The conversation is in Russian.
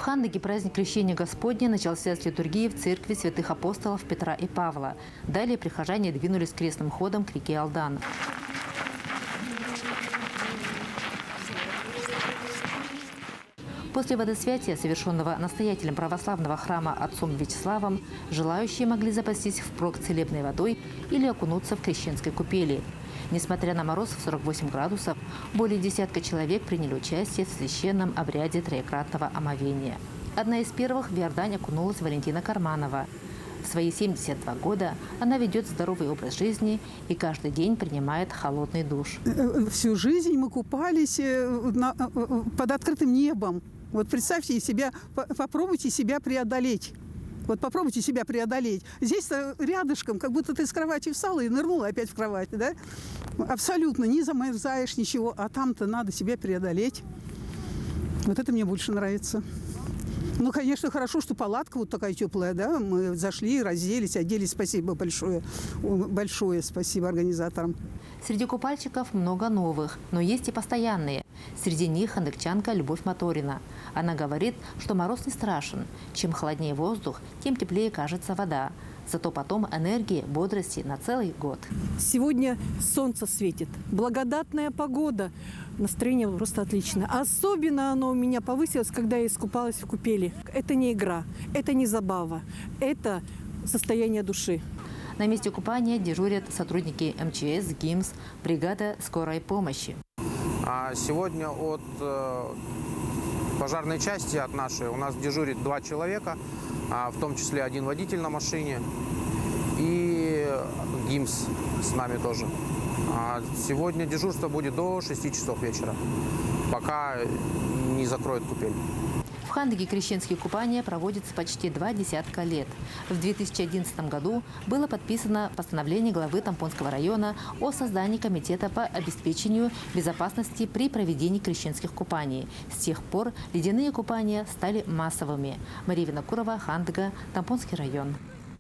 Хандыге праздник Крещения Господня начался с литургии в церкви святых апостолов Петра и Павла. Далее прихожане двинулись крестным ходом к реке Алдан. После водосвятия, совершенного настоятелем православного храма отцом Вячеславом, желающие могли запастись впрок целебной водой или окунуться в крещенской купели. Несмотря на мороз в 48 градусов, более десятка человек приняли участие в священном обряде троекратного омовения. Одна из первых в Иордань окунулась Валентина Карманова. В свои 72 года она ведет здоровый образ жизни и каждый день принимает холодный душ. Всю жизнь мы купались под открытым небом. Вот представьте себя, попробуйте себя преодолеть. Вот попробуйте себя преодолеть. Здесь-то рядышком, как будто ты с кровати встала и нырнула опять в кровать, да? Абсолютно не замерзаешь, ничего, а там-то надо себя преодолеть. Вот это мне больше нравится. Ну, конечно, хорошо, что палатка вот такая теплая, да? Мы зашли, разделись, оделись. Спасибо большое. Большое спасибо организаторам. Среди купальщиков много новых, но есть и постоянные. Среди них хандыгчанка Любовь Моторина. Она говорит, что мороз не страшен. Чем холоднее воздух, тем теплее кажется вода. Зато потом энергии, бодрости на целый год. Сегодня солнце светит, благодатная погода, настроение просто отличное. Особенно оно у меня повысилось, когда я искупалась в купели. Это не игра, это не забава, это состояние души. На месте купания дежурят сотрудники МЧС, ГИМС, бригада скорой помощи. Сегодня от пожарной части, от нашей, у нас дежурит 2 человека, в том числе 1 водитель на машине и ГИМС с нами тоже. Сегодня дежурство будет до 6 часов вечера, пока не закроют купель. В Хандыге крещенские купания проводятся почти 2 десятка лет. В 2011 году было подписано постановление главы Тампонского района о создании комитета по обеспечению безопасности при проведении крещенских купаний. С тех пор ледяные купания стали массовыми. Мария Винокурова, Хандыга, Тампонский район.